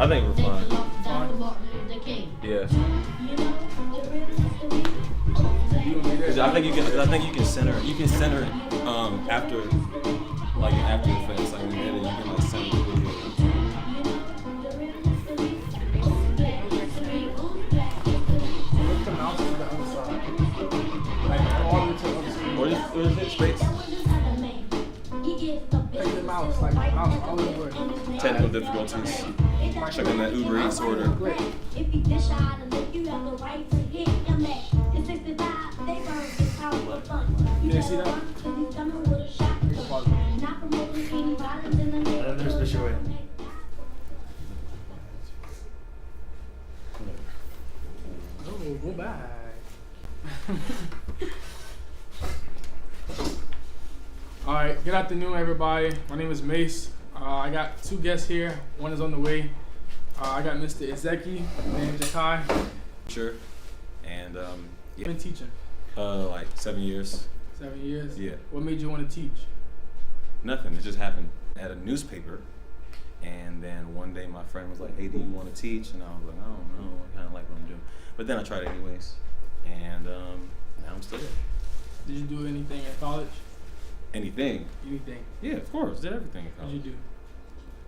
I think we're fine. Fine. Yeah. You gonna be there? 'Cause I think you can center. You can center after like after the effects. Like when you edit, you can like center the video. Look the mouse to the other side. Like all the way to the other side. Or just hit space. Like the mouse, like the mouse all the way. Technical difficulties. Checking that Uber Eats order. Click. If you dish out and if you have the right to hit your man, it's 65, they burn this house for fun. You didn't see that? Cause he's coming with a shotgun. Not promoting any violence in the neighborhood. There's the show. Oh, go back. All right, good afternoon, everybody. My name is Mace. I got two guests here. One is on the way. I got Mr. Ezeki and Jakai. Sure. And You've been teaching like 7 years. 7 years. Yeah. What made you want to teach? Nothing. It just happened at a newspaper. And then one day my friend was like, "Hey, do you want to teach?" And I was like, "I don't know. I kind of like what I'm doing." But then I tried it anyways. And now I'm still there. Did you do anything at college? Anything. Anything? Yeah, of course. Did everything in What college. did you do?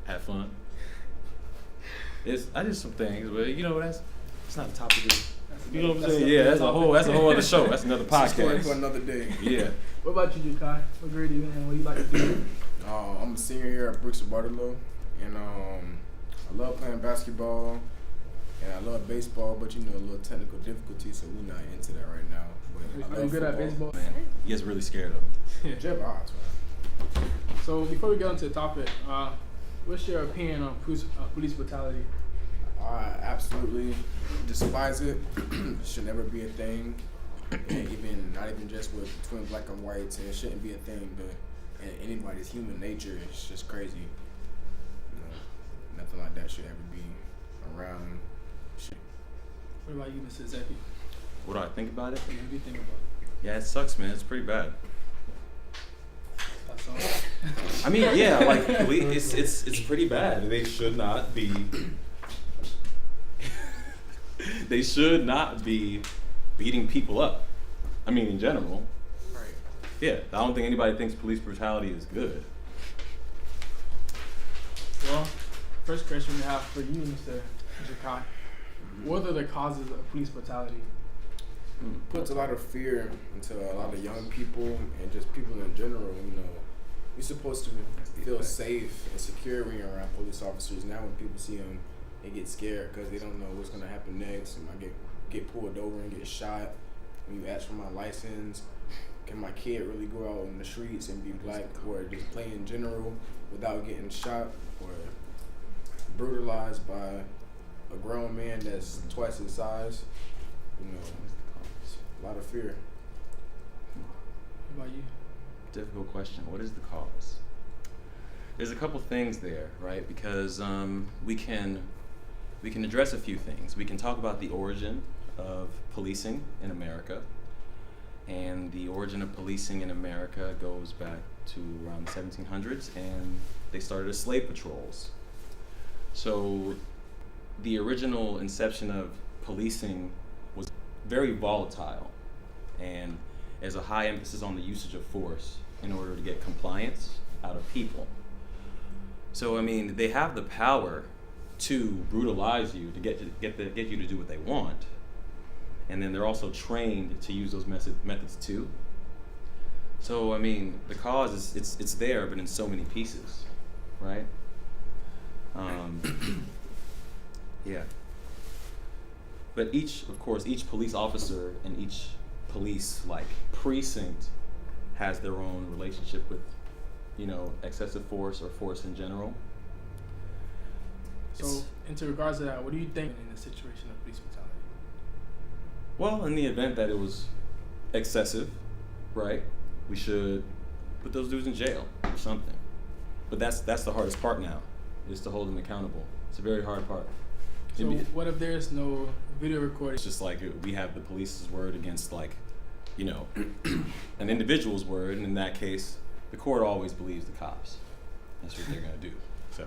Had fun. I did some things, but you know that's not the topic of you know what I'm saying? Yeah, that's a whole other show. That's another It's a story for podcast. another day. Yeah. What about you, Jakai? What grade are you in? What do you like to do? I'm a senior here at Brooks of Bartolo, and I love playing basketball, and I love baseball, but you know, a little technical difficulty, so we're not into that right now. But I Are you love good at football. baseball? Man, he gets really scared of him. Jeff Odds, man. So before we get into the topic, what's your opinion on police brutality? I absolutely despise it. Should never be a thing. And even not even just with between black and whites, and it shouldn't be a thing. But in anybody's human nature, it's just crazy. You know, nothing like that should ever be around. Shit. What about you, Mr. Ezeki? What do I think about it? What do you think about it? Yeah, it sucks, man. It's pretty bad. That's all. I mean, yeah, like it's pretty bad. They should not be. They should not be beating people up. I mean, in general. Right. Yeah, I don't think anybody thinks police brutality is good. Well, first question we have for you, Mr. Jakai. What are the causes of police brutality? Puts a lot of fear into a lot of young people and just people in general. You know, you're supposed to feel safe and secure when you're around police officers. Now, when people see them, they get scared because they don't know what's gonna happen next. Am I get pulled over and get shot? When you ask for my license, can my kid really go out in the streets and be black, or just play in general without getting shot or brutalized by a grown man that's twice his size? You know, a lot of fear. What about you? Difficult question. What is the cause? There's a couple things there, right? Because we can address a few things. We can talk about the origin of policing in America. And the origin of policing in America goes back to around the 1700s, and they started as slave patrols. So the original inception of policing was very volatile, and there's a high emphasis on the usage of force in order to get compliance out of people. So I mean, they have the power to brutalize you to get you to do what they want, and then they're also trained to use those methods too. So I mean, the cause is it's there, but in so many pieces, right? Yeah. But each police officer and each police precinct has their own relationship with, you know, excessive force or force in general. So, into regards to that, what do you think in the situation of police brutality? Well, in the event that it was excessive, right, we should put those dudes in jail or something. But that's the hardest part now, is to hold them accountable. It's a very hard part. So, what if there's no video recording? It's just like we have the police's word against, like, you know, an individual's word, and in that case, the court always believes the cops. That's what they're gonna do. So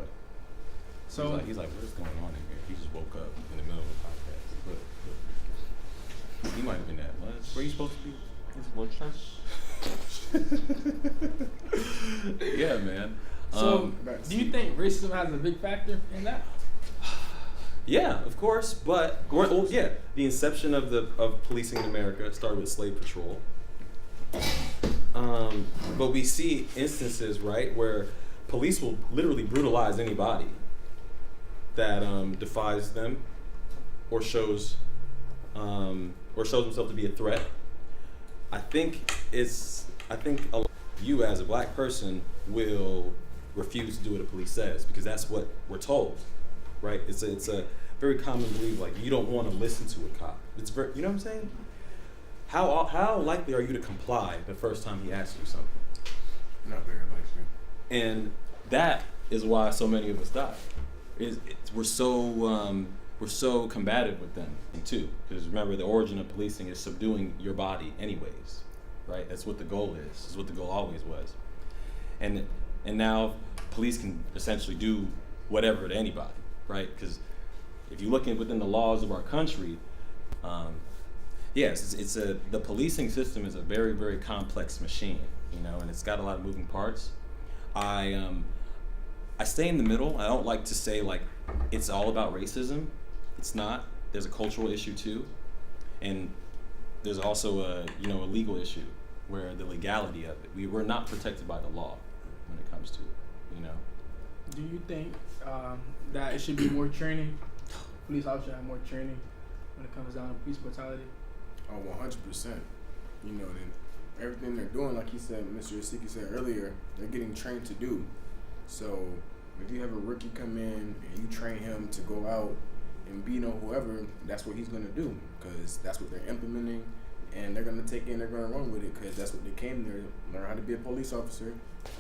So he's like, what is going on in here? He just woke up in the middle of a podcast. He might have been at lunch. Where you supposed to be? Yeah, man. So, do you think racism has a big factor in that? Yeah, of course, but yeah, the inception of policing in America started with slave patrol. But we see instances, right, where police will literally brutalize anybody that defies them or shows himself to be a threat. I think you as a black person will refuse to do what the police says because that's what we're told, right? It's a very common belief, like you don't want to listen to a cop. It's very, you know what I'm saying? How likely are you to comply the first time he asks you something? Not very likely. And that is why so many of us die. We're so combative with them too, because remember the origin of policing is subduing your body anyways, right? That's what the goal is. That's what the goal always was. And now police can essentially do whatever to anybody, right? Because if you look within the laws of our country, yes, the policing system is a very, very complex machine, you know, and it's got a lot of moving parts. I stay in the middle. I don't like to say like it's all about racism. It's not. There's a cultural issue too, and there's also a legal issue where the legality of it. We're not protected by the law when it comes to it, you know. Do you think that it should be more training? Police officers have more training when it comes down to police brutality? Oh, 100%. You know, then everything they're doing, like he said, Mr. Yasiki said earlier, they're getting trained to do. So if you have a rookie come in and you train him to go out and beat on whoever, that's what he's going to do because that's what they're implementing, and they're going to take it and they're going to run with it because that's what they came there to learn how to be a police officer,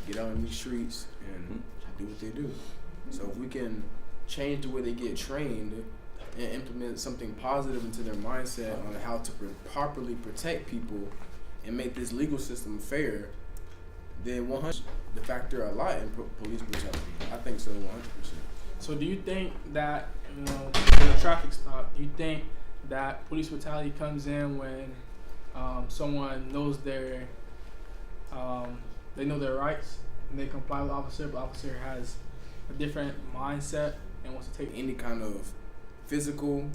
get out in these streets and do what they do. So if we can change the way they get trained and implement something positive into their mindset on how to properly protect people and make this legal system fair, then 100 the factor a lot in police brutality. I think so, 100%. So do you think that, you know, in a traffic stop, do you think that police brutality comes in when someone knows they know their rights and they comply with the officer, but the officer has a different mindset and wants to take any kind of physical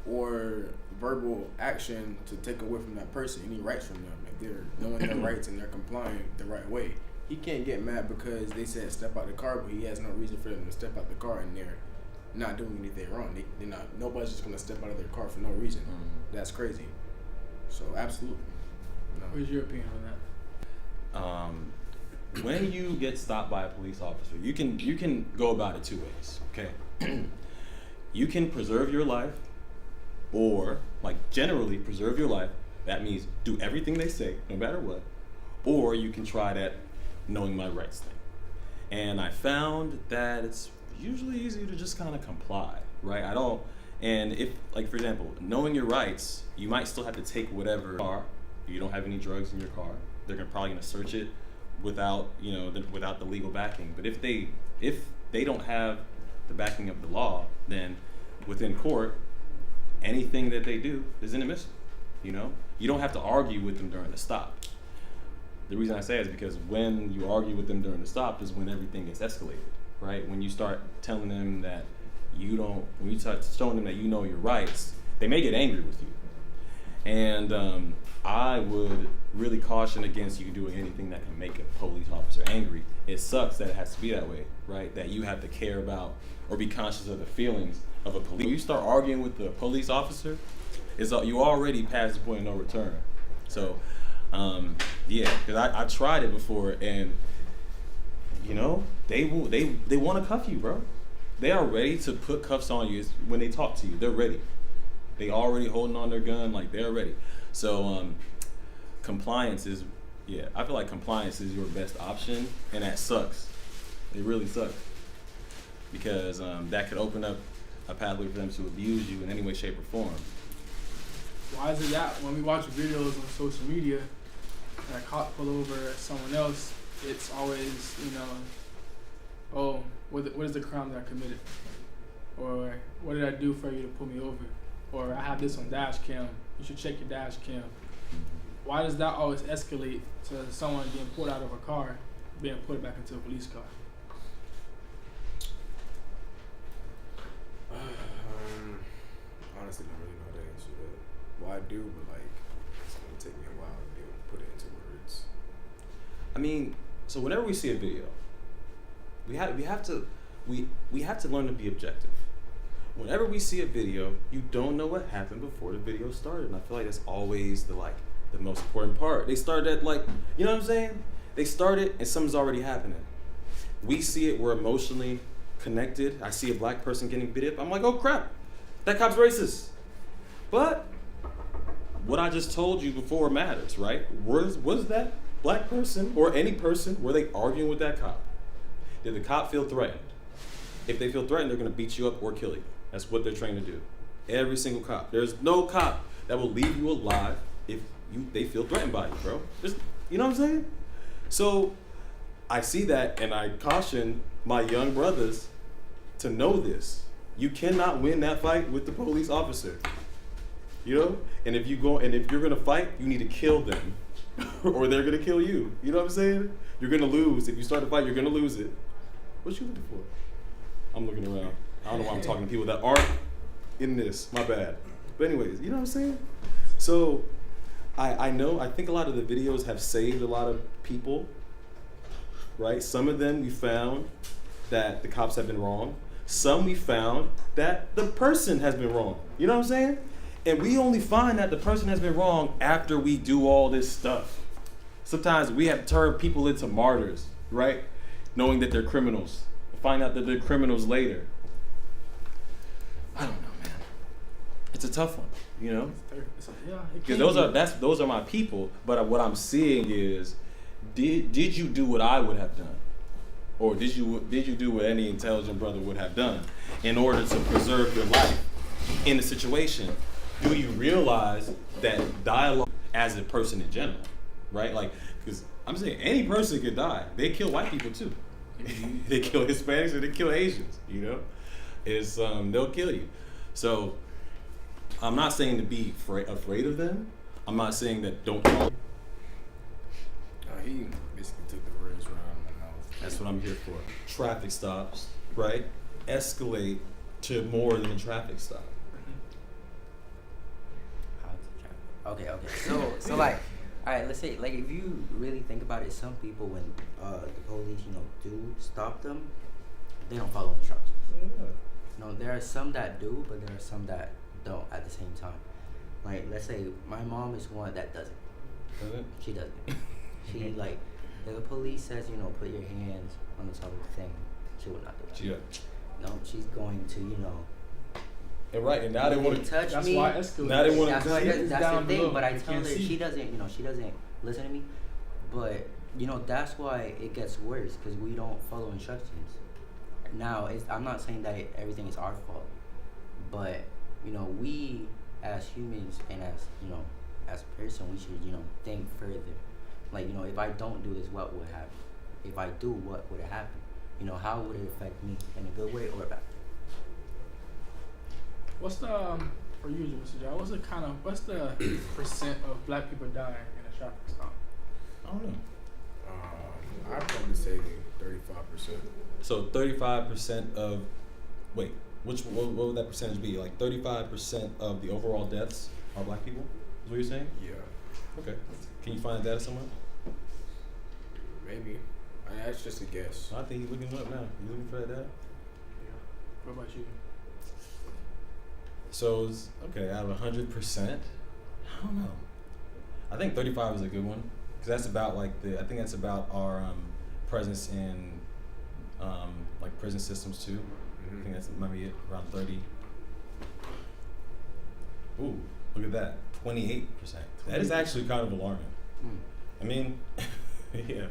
or verbal action to take away from that person any rights from them? If they're knowing their rights and they're complying the right way, he can't get mad because they said step out the car, but he has no reason for them to step out the car and they're not doing anything wrong. They're not. Nobody's just gonna step out of their car for no reason. That's crazy. So absolutely. No. What's your opinion on that? When you get stopped by a police officer, you can go about it two ways. Okay, you can preserve your life, or like generally preserve your life. That means do everything they say, no matter what. Or you can try that knowing my rights thing. And I found that it's usually easier to just kind of comply, right? And if, like for example, knowing your rights, you might still have to take whatever car. You don't have any drugs in your car. They're probably gonna search it without the legal backing. But if they don't have the backing of the law, then within court, anything that they do is inadmissible. You know, you don't have to argue with them during the stop. The reason I say it is because when you argue with them during the stop is when everything gets escalated, right? When you start telling them that when you start showing them that you know your rights, they may get angry with you. And I would really caution against you doing anything that can make a police officer angry. It sucks that it has to be that way, right? That you have to care about or be conscious of the feelings of a police. When you start arguing with the police officer, you already past the point of no return. So, yeah, because I tried it before, and you know they want to cuff you, bro. They are ready to put cuffs on you when they talk to you. They're ready. They already holding on their gun, like they're ready. So compliance is, I feel like compliance is your best option, and that sucks. It really sucks because that could open up a pathway for them to abuse you in any way, shape, or form. Why is it that when we watch videos on social media and a cop pull over someone else, it's always, what is the crime that I committed? or what did I do for you to pull me over, or I have this on dash cam, you should check your dash cam. Why does that always escalate to someone being pulled out of a car, being put back into a police car? Honestly, don't really know the answer to that. Well, I do, but like, it's gonna take me a while to be able to put it into words. I mean, so whenever we see a video, we have to learn to be objective. Whenever we see a video, you don't know what happened before the video started, and I feel like that's always the most important part. They started at you know what I'm saying? They started and something's already happening. We see it, we're emotionally connected. I see a black person getting beat up. I'm like, oh crap, that cop's racist. But what I just told you before matters, right? Was that black person or any person, were they arguing with that cop? Did the cop feel threatened? If they feel threatened, they're gonna beat you up or kill you. That's what they're trained to do. Every single cop. There's no cop that will leave you alive if they feel threatened by you, bro. You know what I'm saying? So I see that and I caution my young brothers to know this. You cannot win that fight with the police officer. You know? And if you're gonna fight, you need to kill them. Or they're gonna kill you. You know what I'm saying? You're gonna lose. If you start a fight, you're gonna lose it. What you looking for? I'm looking around. I don't know why I'm talking to people that aren't in this. My bad. But anyways, you know what I'm saying? So I think a lot of the videos have saved a lot of people, right? Some of them we found that the cops have been wrong. Some we found that the person has been wrong. You know what I'm saying? And we only find that the person has been wrong after we do all this stuff. Sometimes we have turned people into martyrs, right? Knowing that they're criminals. Find out that they're criminals later. I don't know, man. It's a tough one, you know? Yeah, Because those are my people, but what I'm seeing is, did you do what I would have done? Or did you do what any intelligent brother would have done in order to preserve your life in the situation? Do you realize that dialogue as a person in general, right? Like, because I'm saying any person could die. They kill white people too. They kill Hispanics or they kill Asians, you know? They'll kill you. So I'm not saying to be afraid of them. I'm not saying that don't talk. He basically took the words right out of my mouth. That's what I'm here for. Traffic stops, right? Escalate to more than a traffic stop. Okay. So like, all right, let's say, like, if you really think about it, some people, when the police, do stop them, they don't follow instructions. Yeah. There are some that do, but there are some that don't at the same time. Like, let's say my mom is one that doesn't. Doesn't? She doesn't. She, like, if the police says, put your hands on the top of the thing, she will not do that. Yeah. No, she's going to, And right, and now they want to touch That's me. why I escalate. Now they want That's to why see that's down the thing. below. But I You tell her can't see. she doesn't listen to me. But that's why it gets worse, because we don't follow instructions. Now, I'm not saying that everything is our fault, but we as humans and as a person, we should think further. Like, if I don't do this, what would happen? If I do, what would happen? How would it affect me in a good way or a bad? What's the for you, Mr. John? What's the percent of black people dying in a traffic stop? I don't know. I'd probably say 35%. So 35% of, what would that percentage be? Like 35% of the overall deaths are black people? Is what you're saying? Yeah, Okay. Can you find data somewhere? maybe. That's just a guess. I think he's looking it up now. You looking for that data? What about you? So it's, okay, out of 100%, I don't know. I think 35 is a good one, because that's about I think that's about our presence in like prison systems too. I think that's maybe around 30. Ooh, look at that, 28%. That is actually kind of alarming. I mean, yeah.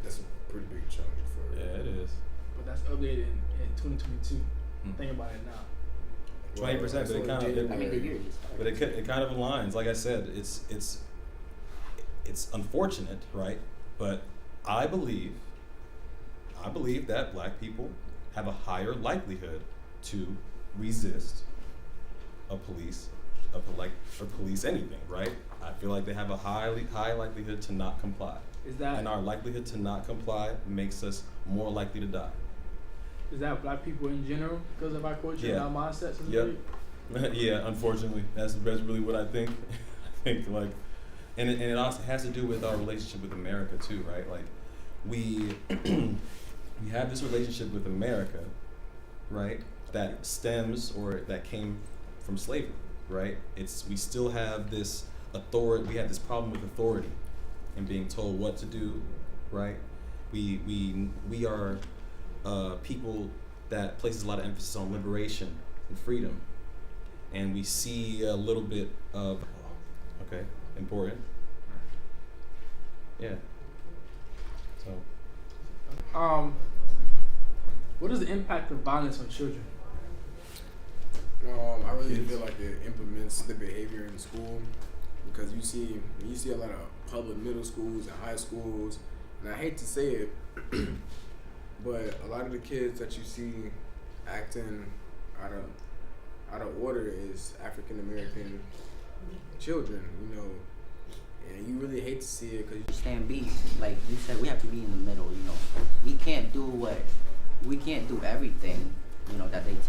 That's a pretty big chunk for. Yeah, it is. But that's updated in 2022. Think about it now. 20%, but it kind of. I mean, the year just started. But it kind of aligns. Like I said, it's unfortunate, right? But I believe that black people have a higher likelihood to resist a police, or police anything, right? I feel like they have a high likelihood to not comply. Is that And our likelihood to not comply makes us more likely to die. is that black people in general because of our culture Yeah. and our mindsets? And Yep. everything? Yeah, unfortunately, that's really what I think. I think like, and it also has to do with our relationship with America too, right? Like, we we have this relationship with America, right? That stems or that came from slavery, right? We still have this authority. We have this problem with authority and being told what to do, right? We are people that places a lot of emphasis on liberation and freedom, and we see a little bit of important. Yeah. So What is the impact of violence on children? I really Kids. feel like it implements the behavior in school because you see a lot of public middle schools and high schools, and I hate to say it, but a lot of the kids that you see acting out of order is African American children, you know, and you really hate to see it because Stand B, like you said, we have to be in the middle. You know, we can't do everything, you know, that they tell